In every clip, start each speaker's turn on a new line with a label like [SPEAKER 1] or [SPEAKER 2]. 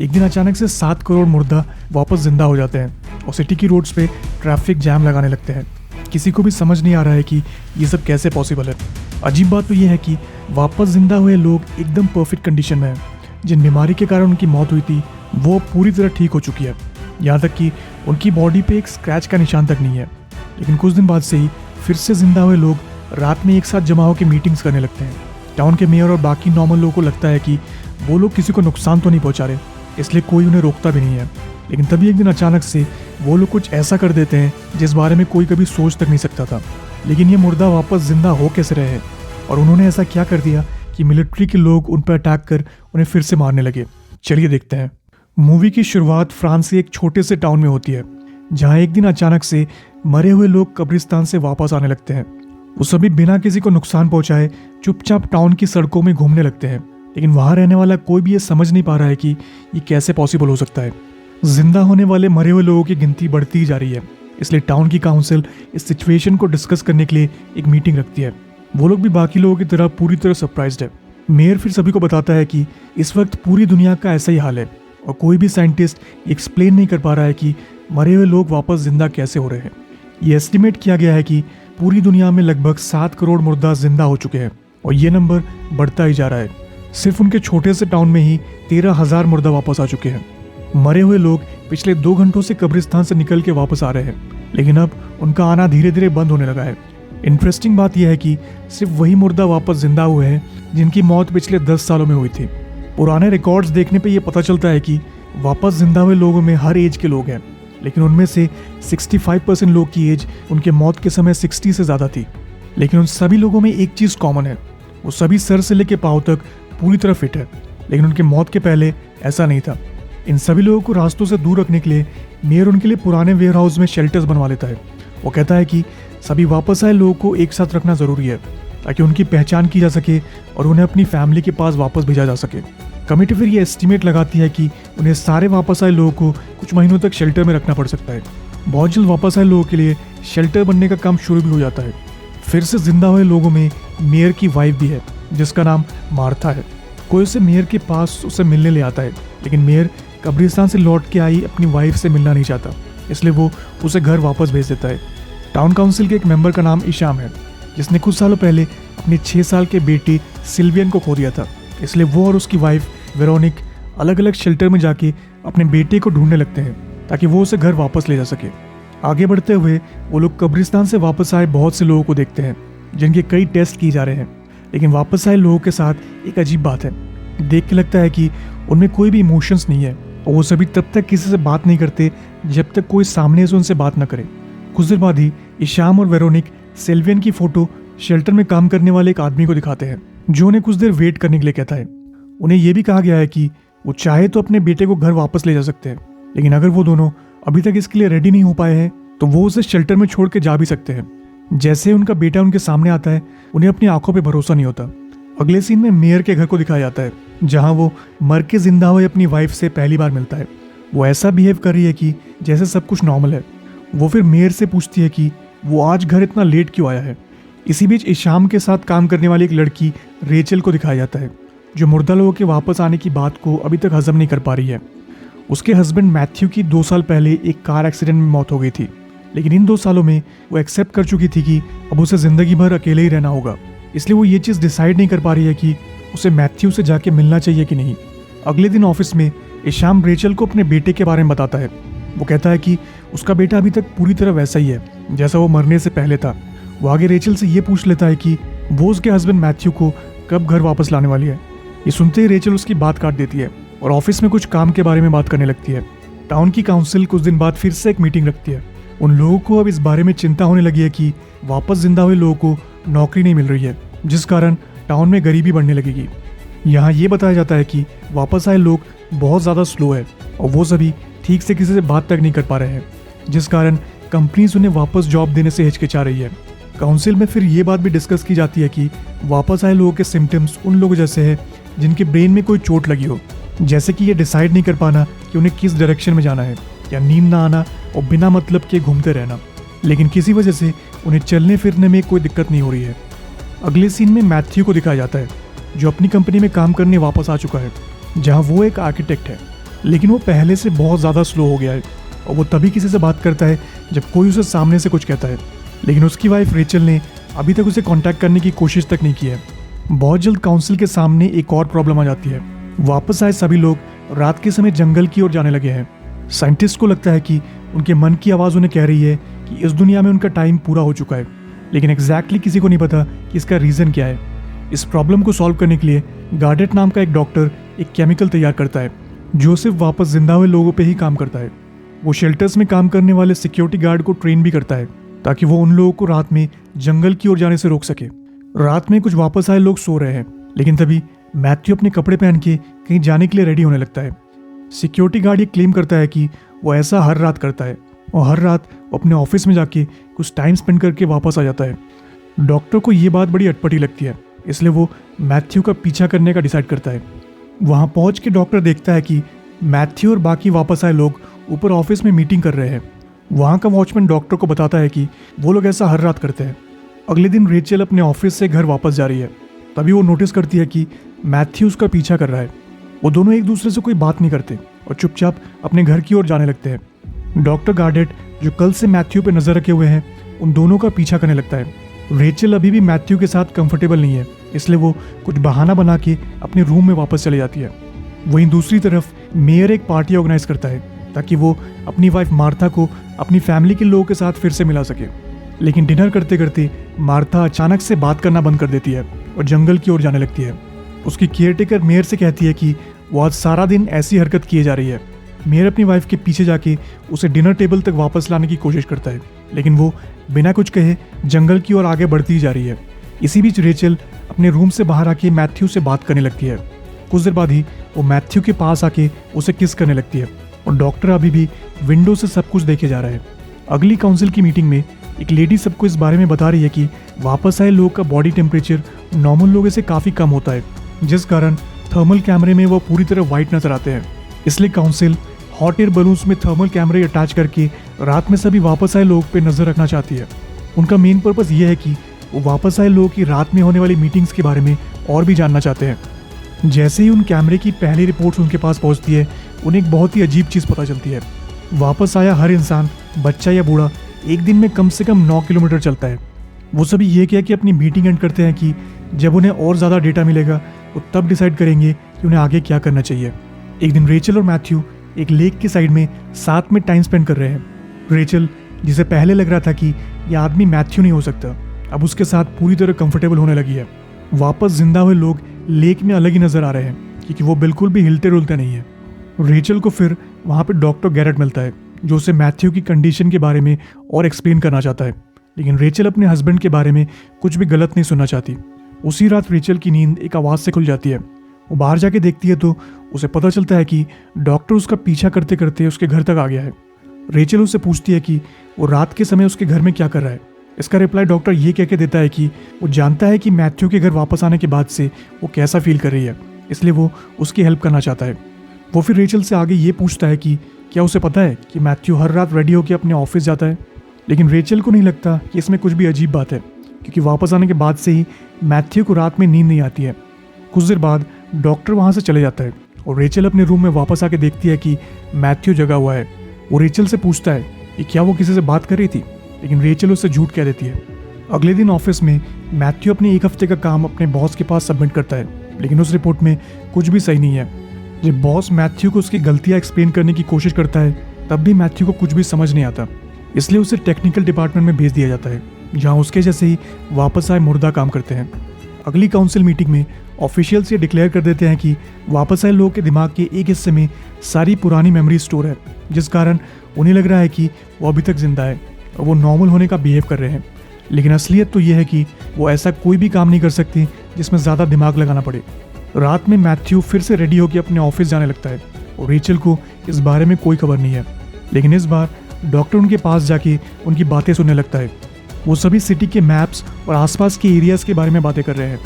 [SPEAKER 1] एक दिन अचानक से 7 करोड़ मुर्दा वापस जिंदा हो जाते हैं और सिटी की रोड्स पे ट्रैफिक जैम लगाने लगते हैं। किसी को भी समझ नहीं आ रहा है कि ये सब कैसे पॉसिबल है। अजीब बात तो ये है कि वापस जिंदा हुए लोग एकदम परफेक्ट कंडीशन में हैं। जिन बीमारी के कारण उनकी मौत हुई थी वो पूरी तरह ठीक हो चुकी है, यहाँ तक कि उनकी बॉडी पे एक स्क्रैच का निशान तक नहीं है। लेकिन कुछ दिन बाद से ही फिर से जिंदा हुए लोग रात में एक साथ जमा होकर मीटिंग्स करने लगते हैं। टाउन के मेयर और बाकी नॉर्मल लोगों को लगता है कि वो लोग किसी को नुकसान तो नहीं पहुंचा रहे, इसलिए कोई उन्हें रोकता भी नहीं है। लेकिन तभी एक दिन अचानक से वो लोग कुछ ऐसा कर देते हैं जिस बारे में कोई कभी सोच तक नहीं सकता था। लेकिन ये मुर्दा वापस जिंदा हो कैसे रहे और उन्होंने ऐसा क्या कर दिया कि मिलिट्री के लोग उन पर अटैक कर उन्हें फिर से मारने लगे। चलिए देखते हैं। मूवी की शुरुआत फ्रांस के एक छोटे से टाउन में होती है, जहाँ एक दिन अचानक से मरे हुए लोग कब्रिस्तान से वापस आने लगते हैं। वो सभी बिना किसी को नुकसान पहुंचाए चुपचाप टाउन की सड़कों में घूमने लगते हैं। लेकिन वहां रहने वाला कोई भी ये समझ नहीं पा रहा है कि ये कैसे पॉसिबल हो सकता है। जिंदा होने वाले मरे हुए लोगों की गिनती बढ़ती ही जा रही है, इसलिए टाउन की काउंसिल इस सिचुएशन को डिस्कस करने के लिए एक मीटिंग रखती है। वो लोग भी बाकी लोगों की तरह पूरी तरह सरप्राइज्ड है। मेयर फिर सभी को बताता है कि इस वक्त पूरी दुनिया का ऐसा ही हाल है और कोई भी साइंटिस्ट एक्सप्लेन नहीं कर पा रहा है कि मरे हुए लोग वापस जिंदा कैसे हो रहे हैं। ये एस्टिमेट किया गया है कि पूरी दुनिया में लगभग 7 करोड़ मुर्दा जिंदा हो चुके हैं और ये नंबर बढ़ता ही जा रहा है। सिर्फ उनके छोटे से टाउन में ही 13,000 मुर्दा वापस आ चुके हैं। मरे हुए लोग पिछले 2 घंटों से कब्रिस्तान से निकल के वापस आ रहे हैं, लेकिन अब उनका आना धीरे धीरे बंद होने लगा है। इंटरेस्टिंग बात यह है कि सिर्फ वही मुर्दा वापस जिंदा हुए हैं जिनकी मौत पिछले 10 सालों में हुई थी। पुराने रिकॉर्ड्स देखने पे ये पता चलता है कि वापस जिंदा हुए लोगों में हर एज के लोग हैं, लेकिन उनमें से 65% लोग की एज उनके मौत के समय 60 से ज़्यादा थी। लेकिन उन सभी लोगों में एक चीज़ कॉमन है, वो सभी सर से लेके पाँव तक पूरी तरह फिट है। लेकिन उनके मौत के पहले ऐसा नहीं था। इन सभी लोगों को रास्तों से दूर रखने के लिए मेयर उनके लिए पुराने वेयर हाउस में शेल्टर्स बनवा लेता है। वो कहता है कि सभी वापस आए लोगों को एक साथ रखना ज़रूरी है ताकि उनकी पहचान की जा सके और उन्हें अपनी फैमिली के पास वापस भेजा जा सके। कमेटी फिर ये एस्टिमेट लगाती है कि उन्हें सारे वापस आए लोगों को कुछ महीनों तक शेल्टर में रखना पड़ सकता है। बहुत जल्द वापस आए लोगों के लिए शेल्टर बनने का काम शुरू भी हो जाता है। फिर से जिंदा हुए लोगों में मेयर की वाइफ भी है जिसका नाम मार्था है। कोई उसे मेयर के पास उसे मिलने ले आता है, लेकिन मेयर कब्रिस्तान से लौट के आई अपनी वाइफ से मिलना नहीं चाहता, इसलिए वो उसे घर वापस भेज देता है। टाउन काउंसिल के एक मेंबर का नाम इशाम है, जिसने कुछ सालों पहले अपनी 6 साल के बेटी सिल्वियन को खो दिया था। इसलिए वो और उसकी वाइफ वेरोनिक अलग अलग शेल्टर में जाके अपने बेटे को ढूंढने लगते हैं ताकि वो उसे घर वापस ले जा सके। आगे बढ़ते हुए वो लोग कब्रिस्तान से वापस आए बहुत से लोगों को देखते हैं जिनके कई टेस्ट किए जा रहे हैं। लेकिन वापस आए लोगों के साथ एक अजीब बात है, देख के लगता है कि उनमें कोई भी इमोशंस नहीं है और वो सभी तब तक किसी से बात नहीं करते जब तक कोई सामने से उनसे बात ना करे। कुछ देर बाद ही इशाम और वेरोनिक सिल्वियन की फोटो शेल्टर में काम करने वाले एक आदमी को दिखाते हैं, जो उन्हें कुछ देर वेट करने के लिए कहता है। उन्हें यह भी कहा गया है कि वो चाहे तो अपने बेटे को घर वापस ले जा सकते हैं, लेकिन अगर वो दोनों अभी तक इसके लिए रेडी नहीं हो पाए हैं तो वो उसे शेल्टर में छोड़ के जा भी सकते हैं। जैसे ही उनका बेटा उनके सामने आता है उन्हें अपनी आंखों पे भरोसा नहीं होता। अगले सीन में मेयर के घर को दिखाया जाता है, जहां वो मर के जिंदा हुए अपनी वाइफ से पहली बार मिलता है। वो ऐसा बिहेव कर रही है कि जैसे सब कुछ नॉर्मल है। वो फिर मेयर से पूछती है कि वो आज घर इतना लेट क्यों आया है। इसी बीच इशाम के साथ काम करने वाली एक लड़की रेचल को दिखाया जाता है, जो मुर्दा लोगों के वापस आने की बात को अभी तक हजम नहीं कर पा रही है। उसके हस्बैंड मैथ्यू की 2 साल पहले एक कार एक्सीडेंट में मौत हो गई थी, लेकिन इन 2 सालों में वो एक्सेप्ट कर चुकी थी कि अब उसे जिंदगी भर अकेले ही रहना होगा। इसलिए वो ये चीज़ डिसाइड नहीं कर पा रही है कि उसे मैथ्यू से जाके मिलना चाहिए कि नहीं। अगले दिन ऑफिस में इशाम रेचल को अपने बेटे के बारे में बताता है। वो कहता है कि उसका बेटा अभी तक पूरी तरह वैसा ही है जैसा वो मरने से पहले था। वो आगे रेचल से ये पूछ लेता है कि वो उसके हस्बैंड मैथ्यू को कब घर वापस लाने वाली है। ये सुनते ही रेचल उसकी बात काट देती है और ऑफिस में कुछ काम के बारे में बात करने लगती है। टाउन की काउंसिल कुछ दिन बाद फिर से एक मीटिंग रखती है। उन लोगों को अब इस बारे में चिंता होने लगी है कि वापस जिंदा हुए लोगों को नौकरी नहीं मिल रही है, जिस कारण टाउन में गरीबी बढ़ने लगेगी। यहाँ ये बताया जाता है कि वापस आए लोग बहुत ज़्यादा स्लो है और वो सभी ठीक से किसी से बात तक नहीं कर पा रहे हैं, जिस कारण कंपनीज उन्हें वापस जॉब देने से हिचकिचा रही है। काउंसिल में फिर ये बात भी डिस्कस की जाती है कि वापस आए लोगों के सिम्टम्स उन लोगों जैसे हैं जिनके ब्रेन में कोई चोट लगी हो, जैसे कि ये डिसाइड नहीं कर पाना कि उन्हें किस डायरेक्शन में जाना है, या नींद ना आना और बिना मतलब के घूमते रहना, लेकिन किसी वजह से उन्हें चलने फिरने में कोई दिक्कत नहीं हो रही है। अगले सीन में मैथ्यू को दिखाया जाता है, जो अपनी कंपनी में काम करने वापस आ चुका है, जहां वो एक आर्किटेक्ट है। लेकिन वो पहले से बहुत ज़्यादा स्लो हो गया है और वो तभी किसी से बात करता है जब कोई उसे सामने से कुछ कहता है। लेकिन उसकी वाइफ रेचल ने अभी तक उसे कांटेक्ट करने की कोशिश तक नहीं की है। बहुत जल्द काउंसिल के सामने एक और प्रॉब्लम आ जाती है। वापस आए सभी लोग रात के समय जंगल की ओर जाने लगे हैं। साइंटिस्ट को लगता है कि उनके मन की आवाज़ उन्हें कह रही है कि इस दुनिया में उनका टाइम पूरा हो चुका है, लेकिन एग्जैक्टली किसी को नहीं पता कि इसका रीज़न क्या है। इस प्रॉब्लम को सॉल्व करने के लिए गार्डेट नाम का एक डॉक्टर एक केमिकल तैयार करता है जो सिर्फ वापस जिंदा हुए लोगों पे ही काम करता है। वो शेल्टर्स में काम करने वाले सिक्योरिटी गार्ड को ट्रेन भी करता है ताकि वो उन लोगों को रात में जंगल की ओर जाने से रोक सके। रात में कुछ वापस आए लोग सो रहे हैं, लेकिन तभी मैथ्यू अपने कपड़े पहन के कहीं जाने के लिए रेडी होने लगता है। सिक्योरिटी गार्ड ये क्लेम करता है कि वो ऐसा हर रात करता है और हर रात वो अपने ऑफिस में जाके कुछ टाइम स्पेंड करके वापस आ जाता है। डॉक्टर को ये बात बड़ी अटपटी लगती है, इसलिए वो मैथ्यू का पीछा करने का डिसाइड करता है। वहाँ पहुँच के डॉक्टर देखता है कि मैथ्यू और बाकी वापस आए लोग ऊपर ऑफिस में मीटिंग कर रहे हैं। वहाँ का वॉचमैन डॉक्टर को बताता है कि वो लोग ऐसा हर रात करते हैं। अगले दिन रेचल अपने ऑफिस से घर वापस जा रही है, तभी वो नोटिस करती है कि मैथ्यू उसका पीछा कर रहा है। वो दोनों एक दूसरे से कोई बात नहीं करते और चुपचाप अपने घर की ओर जाने लगते हैं। डॉक्टर गार्डेट, जो कल से मैथ्यू पे नजर रखे हुए हैं, उन दोनों का पीछा करने लगता है। रेचल अभी भी मैथ्यू के साथ कंफर्टेबल नहीं है, इसलिए वो कुछ बहाना बना के अपने रूम में वापस चली जाती है। वहीं दूसरी तरफ मेयर एक पार्टी ऑर्गेनाइज करता है ताकि वो अपनी वाइफ मार्था को अपनी फैमिली के लोगों के साथ फिर से मिला सके। लेकिन डिनर करते करते मार्था अचानक से बात करना बंद कर देती है और जंगल की ओर जाने लगती है। उसकी केयरटेकर मेयर से कहती है कि वो आज सारा दिन ऐसी हरकत किए जा रही है। मेयर अपनी वाइफ के पीछे जाके उसे डिनर टेबल तक वापस लाने की कोशिश करता है, लेकिन वो बिना कुछ कहे जंगल की ओर आगे बढ़ती ही जा रही है। इसी बीच रेचल अपने रूम से बाहर आके मैथ्यू से बात करने लगती है। कुछ देर बाद ही वो मैथ्यू के पास आके उसे किस करने लगती है और डॉक्टर अभी भी विंडो से सब कुछ देखे जा रहा है। अगली काउंसिल की मीटिंग में एक लेडी सबको इस बारे में बता रही है कि वापस आए लोग का बॉडी टेम्परेचर नॉर्मल लोगों से काफ़ी कम होता है, जिस कारण थर्मल कैमरे में वो पूरी तरह वाइट नजर आते हैं। इसलिए काउंसिल हॉट एयर बलून्स में थर्मल कैमरे अटैच करके रात में सभी वापस आए लोग पे नजर रखना चाहती है। उनका मेन पर्पस ये है कि वो वापस आए लोगों की रात में होने वाली मीटिंग्स के बारे में और भी जानना चाहते हैं। जैसे ही उन कैमरे की पहली रिपोर्ट्स उनके पास पहुंचती है, उन्हें एक बहुत ही अजीब चीज़ पता चलती है। वापस आया हर इंसान, बच्चा या बूढ़ा, एक दिन में कम से कम 9 किलोमीटर चलता है। वो सभी ये कह के अपनी मीटिंग एंड करते हैं कि जब उन्हें और ज़्यादा डेटा मिलेगा वो तब डिसाइड करेंगे कि उन्हें आगे क्या करना चाहिए। एक दिन रेचल और मैथ्यू एक लेक के साइड में साथ में टाइम स्पेंड कर रहे हैं। रेचल, जिसे पहले लग रहा था कि यह आदमी मैथ्यू नहीं हो सकता, अब उसके साथ पूरी तरह कंफर्टेबल होने लगी है। वापस जिंदा हुए लोग लेक में अलग ही नजर आ रहे हैं क्योंकि वो बिल्कुल भी हिलते डुलते नहीं है। रेचल को फिर वहाँ पे डॉक्टर गैरेट मिलता है जो उसे मैथ्यू की कंडीशन के बारे में और एक्सप्लेन करना चाहता है, लेकिन रेचल अपने हस्बैंड के बारे में कुछ भी गलत नहीं सुनना चाहती। उसी रात रेचल की नींद एक आवाज़ से खुल जाती है। वो बाहर जाके देखती है तो उसे पता चलता है कि डॉक्टर उसका पीछा करते करते उसके घर तक आ गया है। रेचल उससे पूछती है कि वो रात के समय उसके घर में क्या कर रहा है। इसका रिप्लाई डॉक्टर ये कह के देता है कि वो जानता है कि मैथ्यू के घर वापस आने के बाद से वो कैसा फील कर रही है, इसलिए वो उसकी हेल्प करना चाहता है। वो फिर रेचल से आगे ये पूछता है कि क्या उसे पता है कि मैथ्यू हर रात रेडी होकर अपने ऑफिस जाता है। लेकिन रेचल को नहीं लगता कि इसमें कुछ भी अजीब बात है, क्योंकि वापस आने के बाद से ही मैथ्यू को रात में नींद नहीं आती है। कुछ देर बाद डॉक्टर वहाँ से चले जाता है और रेचल अपने रूम में वापस आके देखती है कि मैथ्यू जगा हुआ है। वो रेचल से पूछता है कि क्या वो किसी से बात कर रही थी, लेकिन रेचल उससे झूठ कह देती है। अगले दिन ऑफिस में मैथ्यू अपने एक हफ्ते का काम अपने बॉस के पास सबमिट करता है, लेकिन उस रिपोर्ट में कुछ भी सही नहीं है। जब बॉस मैथ्यू को उसकी गलतियाँ एक्सप्लेन करने की कोशिश करता है, तब भी मैथ्यू को कुछ भी समझ नहीं आता, इसलिए उसे टेक्निकल डिपार्टमेंट में भेज दिया जाता है, जहाँ उसके जैसे ही वापस आए मुर्दा काम करते हैं। अगली काउंसिल मीटिंग में ऑफिशियल्स ये डिक्लेयर कर देते हैं कि वापस आए लोगों के दिमाग के एक हिस्से में सारी पुरानी मेमोरी स्टोर है, जिस कारण उन्हें लग रहा है कि वो अभी तक जिंदा है और वो नॉर्मल होने का बिहेव कर रहे हैं। लेकिन असलियत तो ये है कि वो ऐसा कोई भी काम नहीं कर सकती जिसमें ज़्यादा दिमाग लगाना पड़े। रात में मैथ्यू फिर से रेडी होकर अपने ऑफिस जाने लगता है और रेचल को इस बारे में कोई खबर नहीं है, लेकिन इस बार डॉक्टर उनके पास जाके उनकी बातें सुनने लगता है। वो सभी सिटी के मैप्स और आसपास के एरियाज़ के बारे में बातें कर रहे हैं।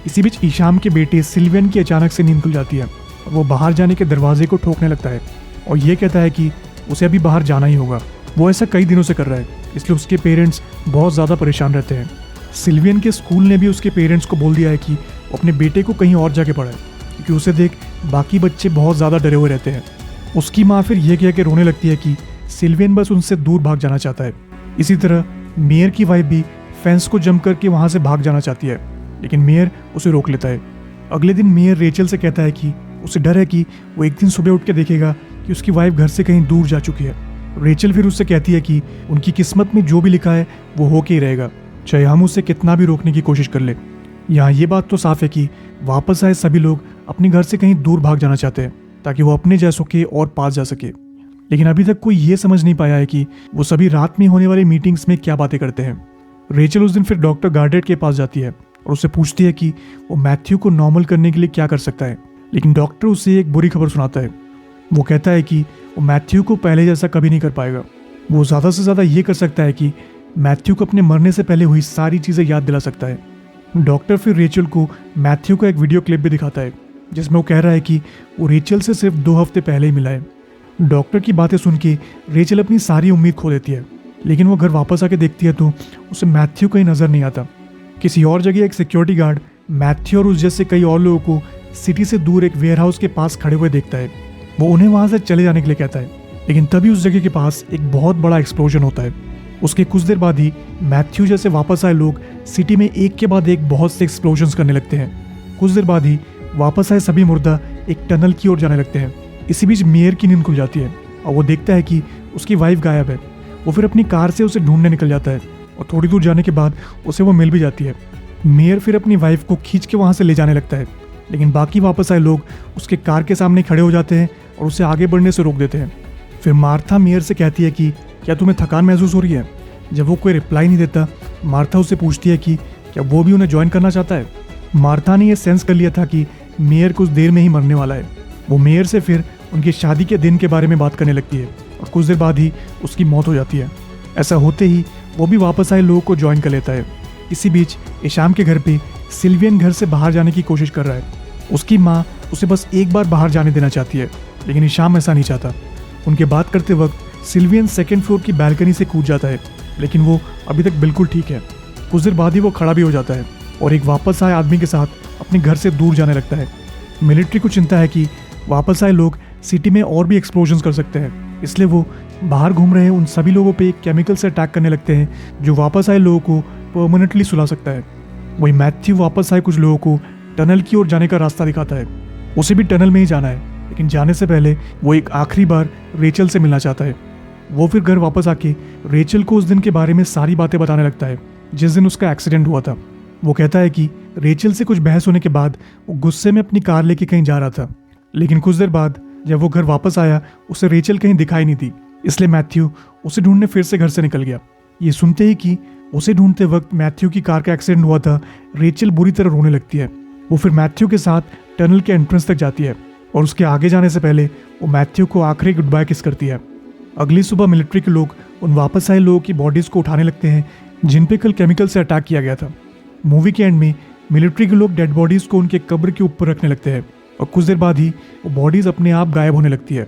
[SPEAKER 1] इसी बीच ईशाम के बेटे सिल्वियन की अचानक से नींद खुल जाती है और वो बाहर जाने के दरवाजे को ठोकने लगता है और ये कहता है कि उसे अभी बाहर जाना ही होगा। वो ऐसा कई दिनों से कर रहा है, इसलिए उसके पेरेंट्स बहुत ज़्यादा परेशान रहते हैं। सिल्वियन के स्कूल ने भी उसके पेरेंट्स को बोल दिया है कि वो अपने बेटे को कहीं और जाके पढ़ाए, क्योंकि उसे देख बाकी बच्चे बहुत ज़्यादा डरे हुए रहते हैं। उसकी माँ फिर ये कह के रोने लगती है कि सिल्वियन बस उनसे दूर भाग जाना चाहता है। इसी तरह मेयर की वाइफ भी फेंस को जंप करके वहाँ से भाग जाना चाहती है, लेकिन मेयर उसे रोक लेता है। अगले दिन मेयर रेचल से कहता है कि उसे डर है कि वो एक दिन सुबह उठ के देखेगा कि उसकी वाइफ घर से कहीं दूर जा चुकी है। रेचल फिर उससे कहती है कि उनकी किस्मत में जो भी लिखा है वो होके ही रहेगा, चाहे हम उसे कितना भी रोकने की कोशिश कर ले। यहाँ ये बात तो साफ है कि वापस आए सभी लोग अपने घर से कहीं दूर भाग जाना चाहते हैं ताकि वो अपने जैसों के और पास जा सके। लेकिन अभी तक कोई ये समझ नहीं पाया है कि वो सभी रात में होने वाली मीटिंग्स में क्या बातें करते हैं। रेचल उस दिन फिर डॉक्टर गार्डेट के पास जाती है और उससे पूछती है कि वो मैथ्यू को नॉर्मल करने के लिए क्या कर सकता है। लेकिन डॉक्टर उसे एक बुरी खबर सुनाता है। वो कहता है कि वो मैथ्यू को पहले जैसा कभी नहीं कर पाएगा। वो ज़्यादा से ज़्यादा ये कर सकता है कि मैथ्यू को अपने मरने से पहले हुई सारी चीज़ें याद दिला सकता है। डॉक्टर फिर रेचल को मैथ्यू का एक वीडियो क्लिप भी दिखाता है जिसमें वो कह रहा है कि वो रेचल से सिर्फ 2 हफ्ते पहले ही मिला है। डॉक्टर की बातें सुन के रेचल अपनी सारी उम्मीद खो देती है, लेकिन वो घर वापस आके देखती है तो उसे मैथ्यू कहीं नज़र नहीं आता। किसी और जगह एक सिक्योरिटी गार्ड मैथ्यू और उस जैसे कई और लोगों को सिटी से दूर एक वेयरहाउस के पास खड़े हुए देखता है। वो उन्हें वहाँ से चले जाने के लिए कहता है, लेकिन तभी उस जगह के पास एक बहुत बड़ा एक्सप्लोजन होता है। उसके कुछ देर बाद ही मैथ्यू जैसे वापस आए लोग सिटी में एक के बाद एक बहुत से एक्सप्लोजन्स करने लगते हैं। कुछ देर बाद ही वापस आए सभी मुर्दा एक टनल की ओर जाने लगते हैं। इसी बीच मेयर की नींद खुल जाती है और वो देखता है कि उसकी वाइफ गायब है। वो फिर अपनी कार से उसे ढूंढने निकल जाता है और थोड़ी दूर जाने के बाद उसे वो मिल भी जाती है। मेयर फिर अपनी वाइफ को खींच के वहाँ से ले जाने लगता है, लेकिन बाकी वापस आए लोग उसके कार के सामने खड़े हो जाते हैं और उसे आगे बढ़ने से रोक देते हैं। फिर मार्था मेयर से कहती है कि क्या तुम्हें थकान महसूस हो रही है। जब वो कोई रिप्लाई नहीं देता, मार्था उससे पूछती है कि क्या वो भी उन्हें ज्वाइन करना चाहता है। मार्था ने यह सेंस कर लिया था कि मेयर कुछ देर में ही मरने वाला है। वो मेयर से फिर उनकी शादी के दिन के बारे में बात करने लगती है और कुछ देर बाद ही उसकी मौत हो जाती है। ऐसा होते ही वो भी वापस आए लोगों को ज्वाइन कर लेता है। इसी बीच ईशाम के घर पे सिल्वियन घर से बाहर जाने की कोशिश कर रहा है। उसकी माँ उसे बस एक बार बाहर जाने देना चाहती है, लेकिन ईशाम ऐसा नहीं चाहता। उनके बात करते वक्त सिल्वियन 2nd फ्लोर की बैल्कनी से कूद जाता है, लेकिन वो अभी तक बिल्कुल ठीक है। कुछ देर बाद ही वो खड़ा भी हो जाता है और एक वापस आए आदमी के साथ अपने घर से दूर जाने लगता है। मिलिट्री को चिंता है कि वापस आए लोग सिटी में और भी एक्सप्लोजन्स कर सकते हैं, इसलिए वो बाहर घूम रहे उन सभी लोगों पे केमिकल से अटैक करने लगते हैं जो वापस आए लोगों को परमानेंटली सुला सकता है। वही मैथ्यू वापस आए कुछ लोगों को टनल की ओर जाने का रास्ता दिखाता है। उसे भी टनल में ही जाना है, लेकिन जाने से पहले वो एक आखिरी बार रेचल से मिलना चाहता है। वो फिर घर वापस आके रेचल को उस दिन के बारे में सारी बातें बताने लगता है जिस दिन उसका एक्सीडेंट हुआ था। वो कहता है कि रेचल से कुछ बहस होने के बाद वो गुस्से में अपनी कार लेके कहीं जा रहा था, लेकिन कुछ देर बाद जब वो घर वापस आया उसे रेचल कहीं दिखाई नहीं दी, इसलिए मैथ्यू उसे ढूंढने फिर से घर से निकल गया। ये सुनते ही कि उसे ढूंढते वक्त मैथ्यू की कार का एक्सीडेंट हुआ था, रेचल बुरी तरह रोने लगती है। वो फिर मैथ्यू के साथ टनल के एंट्रेंस तक जाती है और उसके आगे जाने से पहले वो मैथ्यू को आखिरी गुड बाय किस करती है। अगली सुबह मिलिट्री के लोग उन वापस आए लोगों की बॉडीज को उठाने लगते हैं जिन पे कल केमिकल से अटैक किया गया था। मूवी के एंड में मिलिट्री के लोग डेड बॉडीज को उनके कब्र के ऊपर रखने लगते हैं और कुछ देर बाद ही वो बॉडीज अपने आप गायब होने लगती है।